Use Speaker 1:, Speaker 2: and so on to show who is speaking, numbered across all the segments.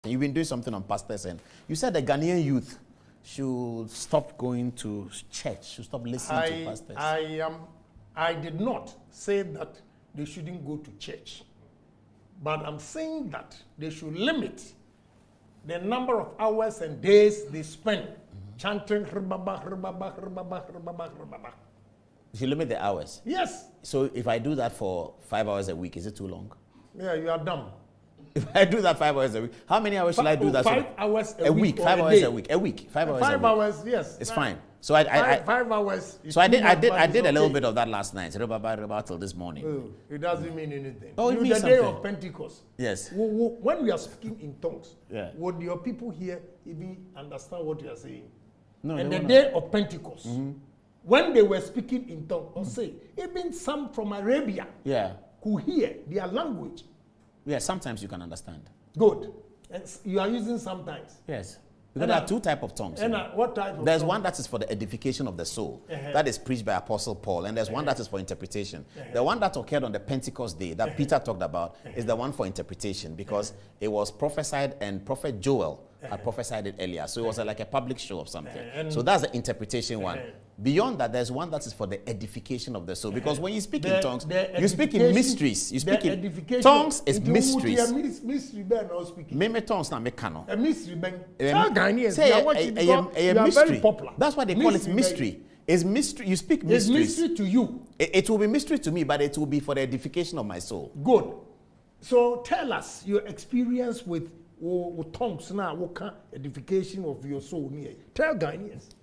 Speaker 1: And you've been doing something on pastors, and you said the Ghanaian youth should stop going to church, should stop listening to pastors.
Speaker 2: I did not say that they shouldn't go to church, but I'm saying that they should limit the number of hours and days they spend chanting "Rbaba, Rbaba, Rbaba, Rbaba, Rbaba."
Speaker 1: You should limit the hours.
Speaker 2: Yes.
Speaker 1: So if I do that for 5 hours a week, is it too long?
Speaker 2: Yeah, you are dumb.
Speaker 1: If I do that 5 hours a week, how many hours should I do that?
Speaker 2: 5 hours
Speaker 1: a week. 5 hours a week. A week. 5 hours.
Speaker 2: 5 hours. Yes.
Speaker 1: It's fine. So I
Speaker 2: 5 hours.
Speaker 1: So I did a little bit of that last night. Till this morning.
Speaker 2: Oh, it doesn't mean anything.
Speaker 1: Oh, it means
Speaker 2: the
Speaker 1: something.
Speaker 2: day of Pentecost.
Speaker 1: Yes.
Speaker 2: When we are speaking in tongues,
Speaker 1: yeah.
Speaker 2: would your people here even understand what you are saying?
Speaker 1: No.
Speaker 2: And the day of Pentecost, when they were speaking in tongues, or say even some from Arabia, could hear their language.
Speaker 1: Yeah, sometimes you can understand.
Speaker 2: Good. And you are using sometimes.
Speaker 1: Yes. Because there are two types of tongues.
Speaker 2: And what type of
Speaker 1: There's
Speaker 2: tongue?
Speaker 1: one that is for the edification of the soul. That is preached by Apostle Paul. And there's one that is for interpretation. The one that occurred on the Pentecost day that Peter talked about is the one for interpretation, because it was prophesied, and Prophet Joel had prophesied it earlier. So it was like a public show of something. So that's the interpretation one. Beyond that, there's one that is for the edification of the soul. Because when you speak in tongues, you speak in mysteries. You speak in tongues is mysteries.
Speaker 2: Mystery ben or speaking.
Speaker 1: Meme tongues na mekano.
Speaker 2: A mystery ben.
Speaker 1: Say a mystery. That's why they call it mystery. It's mystery. You speak mysteries.
Speaker 2: It's mystery to you.
Speaker 1: It will be mystery to me, but it will be for the edification of my soul.
Speaker 2: Good. So tell us your experience with tongues now. What kind of edification of your soul near? Tell Ghanaians.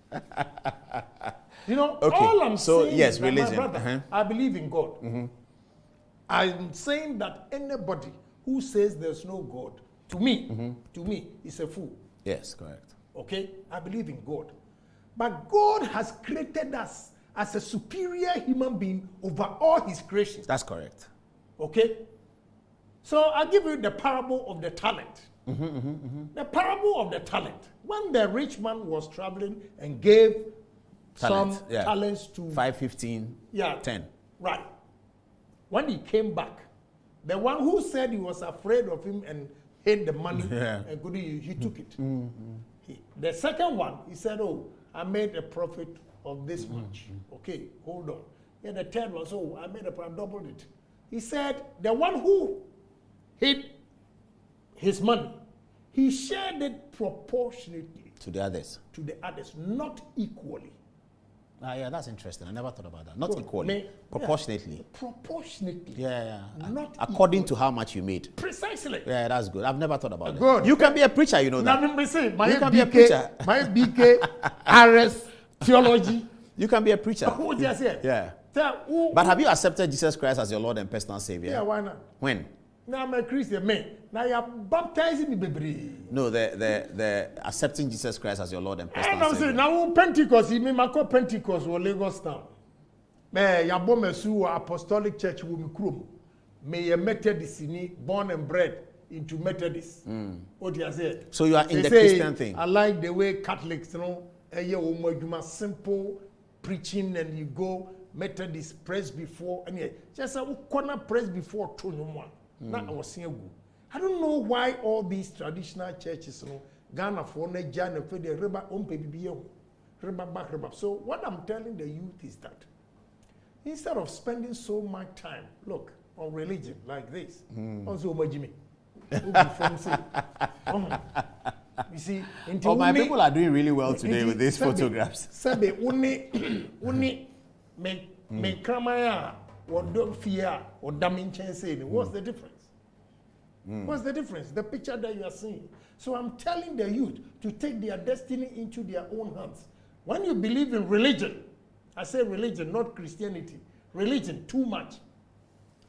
Speaker 2: You know, all I'm saying is that,
Speaker 1: religion.
Speaker 2: my brother, I believe in God. I'm saying that anybody who says there's no God, to me, is a fool.
Speaker 1: Yes, correct.
Speaker 2: Okay? I believe in God. But God has created us as a superior human being over all his creations.
Speaker 1: That's correct.
Speaker 2: Okay? So I'll give you the parable of the talent. The parable of the talent. When the rich man was traveling and gave some talents to
Speaker 1: 5, 15, 10.
Speaker 2: Right. When he came back, the one who said he was afraid of him and hid the money and could he took it. The second one, he said, "Oh, I made a profit of this much." Okay, hold on. Yeah, the third one, so I made I doubled it. He said, the one who hid his money, he shared it proportionately
Speaker 1: to the others,
Speaker 2: not equally.
Speaker 1: Yeah, that's interesting. I never thought about that. Not equally, proportionately.
Speaker 2: Proportionately.
Speaker 1: Yeah.
Speaker 2: Not
Speaker 1: according to how much you made.
Speaker 2: Precisely.
Speaker 1: Yeah, that's good. I've never thought about
Speaker 2: it.
Speaker 1: You can be a preacher, you know that.
Speaker 2: You
Speaker 1: can be a preacher.
Speaker 2: My BK, RS, theology.
Speaker 1: You can be a preacher.
Speaker 2: Who just said?
Speaker 1: Yeah. But have you accepted Jesus Christ as your Lord and personal Savior?
Speaker 2: Yeah, why not?
Speaker 1: When?
Speaker 2: Now I'm a Christian man. Now you're baptizing me, baby.
Speaker 1: No, the accepting Jesus Christ as your Lord and personal Savior.
Speaker 2: Saying, now Pentecost, you mean call Pentecost or Lagos town. May ya bomesu Apostolic Church will be krum. May a Methodist born and bred into Methodist. What you say?
Speaker 1: So you are in the Christian thing.
Speaker 2: I like the way Catholics, simple preaching, and you go Methodist press before, and just a corner press before to no one. I don't know why all these traditional churches, Ghana for Nigeria, so what I'm telling the youth is that instead of spending so much time, look, on religion like this, you see,
Speaker 1: my people are doing really well today with these photographs.
Speaker 2: What's the difference? What's the difference? The picture that you are seeing. So I'm telling the youth to take their destiny into their own hands. When you believe in religion, I say religion, not Christianity. Religion, too much.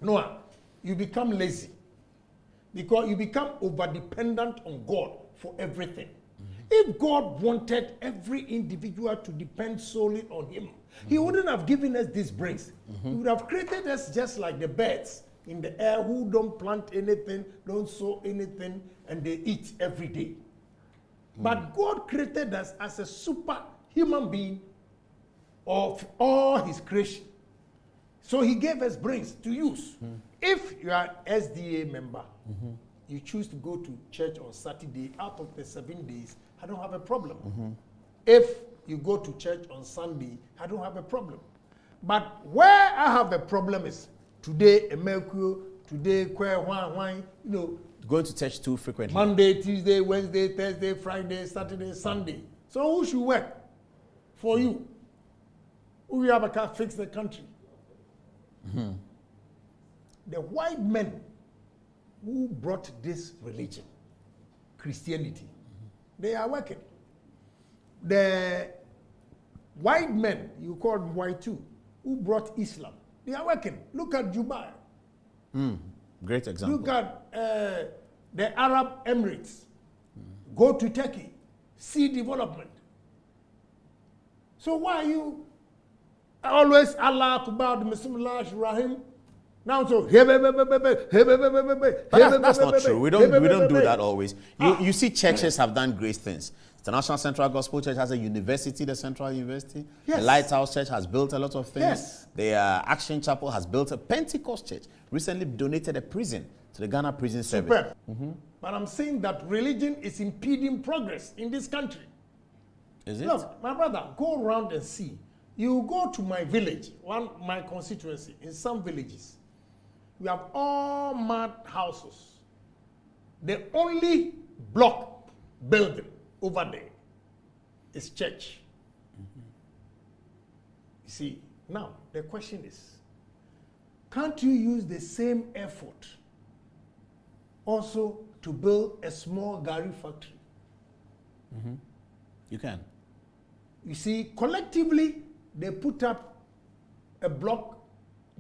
Speaker 2: No, you become lazy. Because you become over-dependent on God for everything. If God wanted every individual to depend solely on him, he wouldn't have given us these brains. He would have created us just like the birds in the air who don't plant anything, don't sow anything, and they eat every day. But God created us as a super human being of all his creation. So he gave us brains to use. If you are an SDA member, you choose to go to church on Saturday, out of the 7 days, I don't have a problem. If you go to church on Sunday, I don't have a problem. But where I have a problem is today, a Mercury, today,
Speaker 1: going to church too frequently.
Speaker 2: Monday, Tuesday, Wednesday, Thursday, Friday, Saturday, Sunday. So who should work for you? Who will have a car fix the country? The white men who brought this religion, Christianity, they are working. The white men, you call them white too, who brought Islam, they are working. Look at Dubai.
Speaker 1: Great example.
Speaker 2: Look at the Arab Emirates. Go to Turkey, see development. So why are you always Allah Akbar, Bismillah, Rahim? Now so
Speaker 1: that's not true. We don't do that always. You see churches have done great things. The National Central Gospel Church has a university, the Central University.
Speaker 2: Yes.
Speaker 1: The Lighthouse Church has built a lot of things.
Speaker 2: Yes.
Speaker 1: The Action Chapel has built a Pentecost church. Recently donated a prison to the Ghana Prison Service.
Speaker 2: But I'm saying that religion is impeding progress in this country.
Speaker 1: Is it?
Speaker 2: Look, my brother, go around and see. You go to my village, my constituency, in some villages, we have all mud houses. The only block building over there is church. You see, now the question is, can't you use the same effort also to build a small Gary factory?
Speaker 1: You can.
Speaker 2: You see, collectively, they put up a block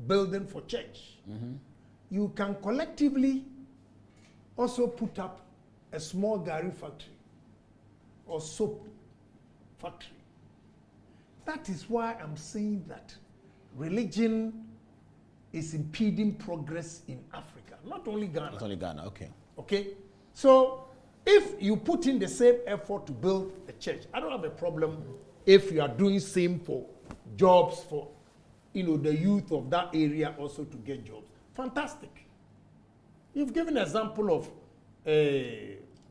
Speaker 2: building for church. You can collectively also put up a small Gary factory or soap factory. That is why I'm saying that religion is impeding progress in Africa, not only Ghana.
Speaker 1: Not only Ghana, okay.
Speaker 2: Okay? So, if you put in the same effort to build a church, I don't have a problem if you are doing same for jobs for the youth of that area also to get jobs. Fantastic. You've given an example of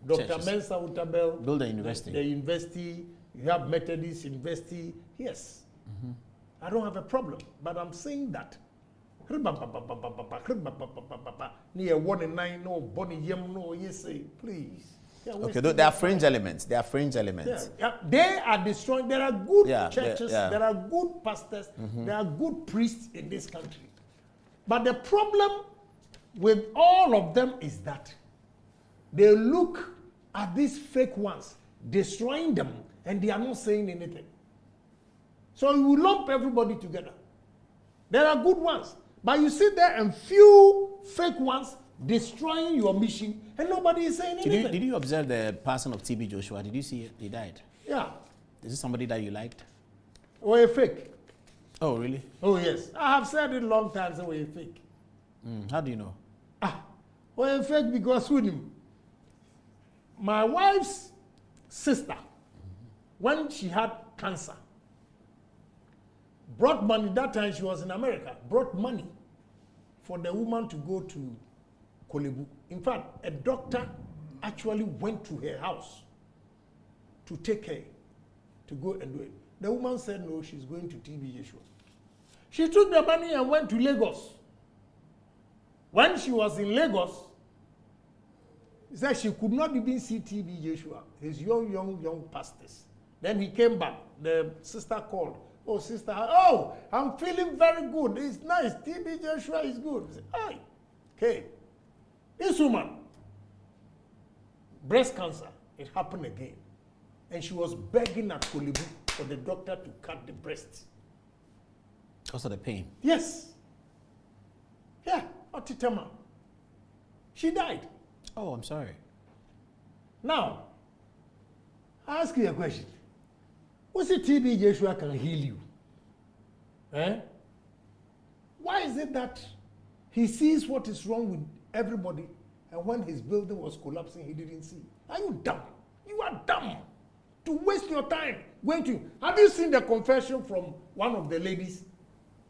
Speaker 2: Dr.
Speaker 1: Churches.
Speaker 2: Mensa Utabel.
Speaker 1: Build a university.
Speaker 2: The university, you have Methodist University. Yes. I don't have a problem. But I'm saying that near 1 and 9, no, Bonnie Yem, no, yes, please. Yeah,
Speaker 1: okay, there are fringe elements. There are fringe elements.
Speaker 2: Yeah. They are destroying. There are good churches.
Speaker 1: Yeah.
Speaker 2: There are good pastors. There are good priests in this country. But the problem with all of them is that they look at these fake ones, destroying them, and they are not saying anything. So you lump everybody together. There are good ones, but you sit there and few fake ones destroying your mission, and nobody is saying anything.
Speaker 1: Did you observe the passing of TB Joshua? Did you see it? He died.
Speaker 2: Yeah.
Speaker 1: Is it somebody that you liked?
Speaker 2: Or a fake?
Speaker 1: Oh, really?
Speaker 2: Oh, yes. I have said it long time, so we're fake.
Speaker 1: How do you know?
Speaker 2: Well, in fact, because with him, my wife's sister, when she had cancer, brought money. That time she was in America, brought money for the woman to go to Kolebu. In fact, a doctor actually went to her house to take her to go and do it. The woman said no, she's going to TB Joshua. She took the money and went to Lagos. When she was in Lagos, she said she could not even see TB Joshua, his young pastors. Then he came back. The sister called. Oh, sister, I'm feeling very good. It's nice. TB Joshua is good. I said, hey, okay. This woman, breast cancer, it happened again. And she was begging at Kolebu for the doctor to cut the breast.
Speaker 1: Because of the pain?
Speaker 2: Yes. Yeah, Otitama. She died.
Speaker 1: Oh, I'm sorry.
Speaker 2: Now, I ask you a question. What's the TB Joshua can heal you? Why is it that he sees what is wrong with everybody, and when his building was collapsing, he didn't see? Are you dumb? You are dumb to waste your time going to. Have you seen the confession from one of the ladies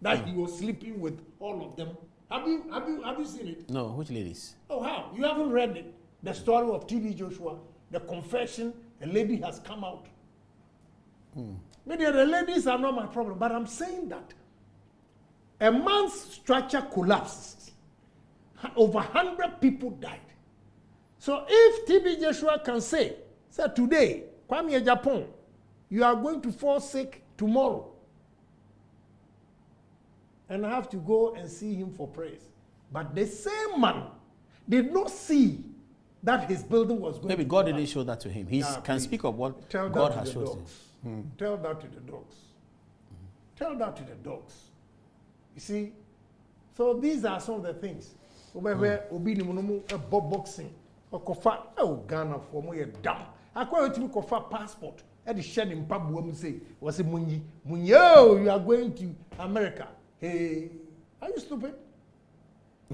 Speaker 2: that he was sleeping with all of them? Have you seen it?
Speaker 1: No, which ladies?
Speaker 2: Oh, how? You haven't read it? the story of TB Joshua, the confession, a lady has come out. Maybe the ladies are not my problem, but I'm saying that a man's structure collapses. Over 100 people died. So if TB Joshua can say today, Kwame Agyapong, you are going to fall sick tomorrow, and I have to go and see him for praise. But the same man did not see that his building was going
Speaker 1: Maybe
Speaker 2: to
Speaker 1: God
Speaker 2: collapse.
Speaker 1: didn't show that to him. He can speak of what
Speaker 2: Tell
Speaker 1: God
Speaker 2: that
Speaker 1: has
Speaker 2: to the
Speaker 1: shown
Speaker 2: dogs.
Speaker 1: him.
Speaker 2: Tell that to the dogs. Tell that to the dogs. You see, so these are some of the things. Where obi ni munumu boxing or kofa Ghana for mo ye dam. Akwa otimi kofa passport. E de share in pabu am say was munyi you are going to America. Hey, are you stupid?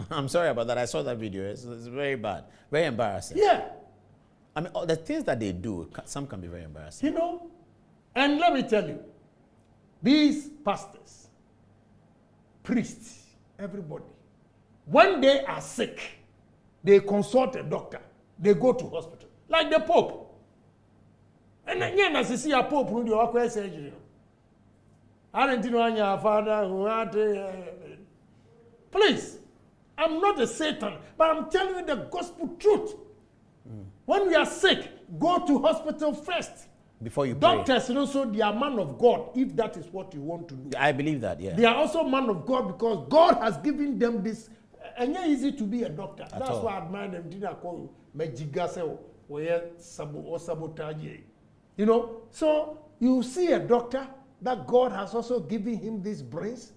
Speaker 1: I'm sorry about that. I saw that video. It's very bad, very embarrassing.
Speaker 2: Yeah.
Speaker 1: I mean, all the things that they do, some can be very embarrassing.
Speaker 2: You know, and let me tell you, these pastors, priests, everybody, when they are sick, they consult a doctor. They go to hospital, like the Pope. And then, as you see a Pope who do a surgery. I don't know your father who had. Please, I'm not a Satan, but I'm telling you the gospel truth. When we are sick, go to hospital first.
Speaker 1: Before you pray.
Speaker 2: Doctors, also, they are man of God, if that is what you want to do.
Speaker 1: I believe that, yeah.
Speaker 2: They are also man of God because God has given them this. And it's easy to be a doctor. That's why I admire them. Did I call you? Sabotage. You know, so you see a doctor that God has also given him these brains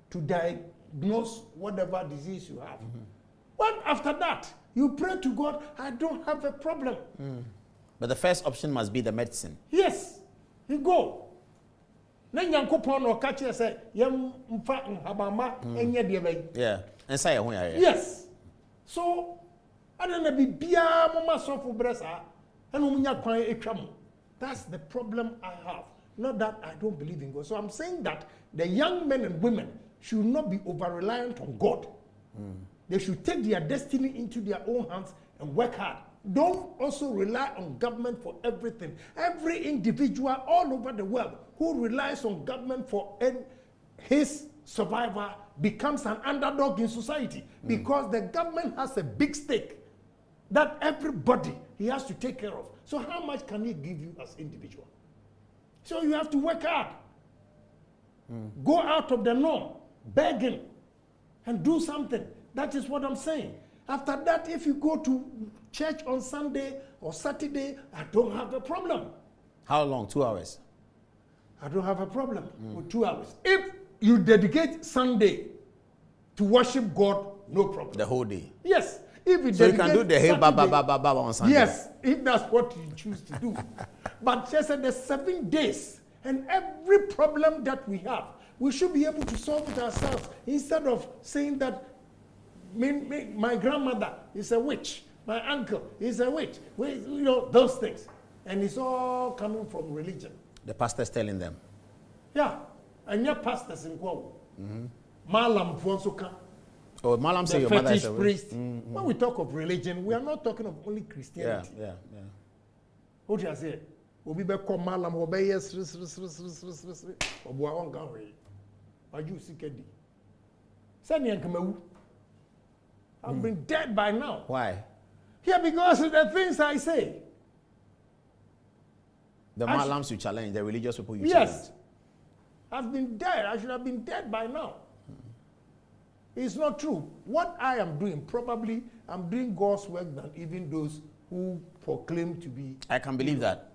Speaker 2: to diagnose whatever disease you have. But after that, you pray to God, I don't have a problem.
Speaker 1: But the first option must be the medicine.
Speaker 2: Yes, you go. Then you go or catch you say, yeah.
Speaker 1: And say,
Speaker 2: yes. So, I don't know, be mama for bressa, and that's the problem I have. Not that I don't believe in God. So I'm saying that the young men and women should not be over-reliant on God. They should take their destiny into their own hands and work hard. Don't also rely on government for everything. Every individual all over the world who relies on government for his survival becomes an underdog in society because the government has a big stake that everybody he has to take care of. So how much can he give you as individual? So you have to work hard. Go out of the norm, begging, and do something. That is what I'm saying. After that, if you go to church on Sunday or Saturday, I don't have a problem.
Speaker 1: How long? 2 hours?
Speaker 2: I don't have a problem with 2 hours. If you dedicate Sunday to worship God, no problem.
Speaker 1: The whole day?
Speaker 2: Yes. If you
Speaker 1: so you can do the hey ba on Sunday?
Speaker 2: Yes, if that's what you choose to do. But just the 7 days and every problem that we have, we should be able to solve it ourselves instead of saying that my grandmother is a witch, my uncle is a witch. You know, those things. And it's all coming from religion.
Speaker 1: The pastor's telling them.
Speaker 2: Yeah. And your pastors in Kwao. Malam Fonsoka.
Speaker 1: Oh, Malam say your mother is a
Speaker 2: priest. When we talk of religion, we are not talking of only Christianity.
Speaker 1: Yeah.
Speaker 2: What do you say? Obi be call Malam obey yes. Obuwa wonga we. Aju sikedi. Send yankemewu. I've been dead by now.
Speaker 1: Why?
Speaker 2: Yeah, because of the things I say.
Speaker 1: The Malams you challenge, the religious people you challenge.
Speaker 2: Yes. I've been dead. I should have been dead by now. It's not true. What I am doing, probably I'm doing God's work than even those who proclaim to be.
Speaker 1: I can believe that.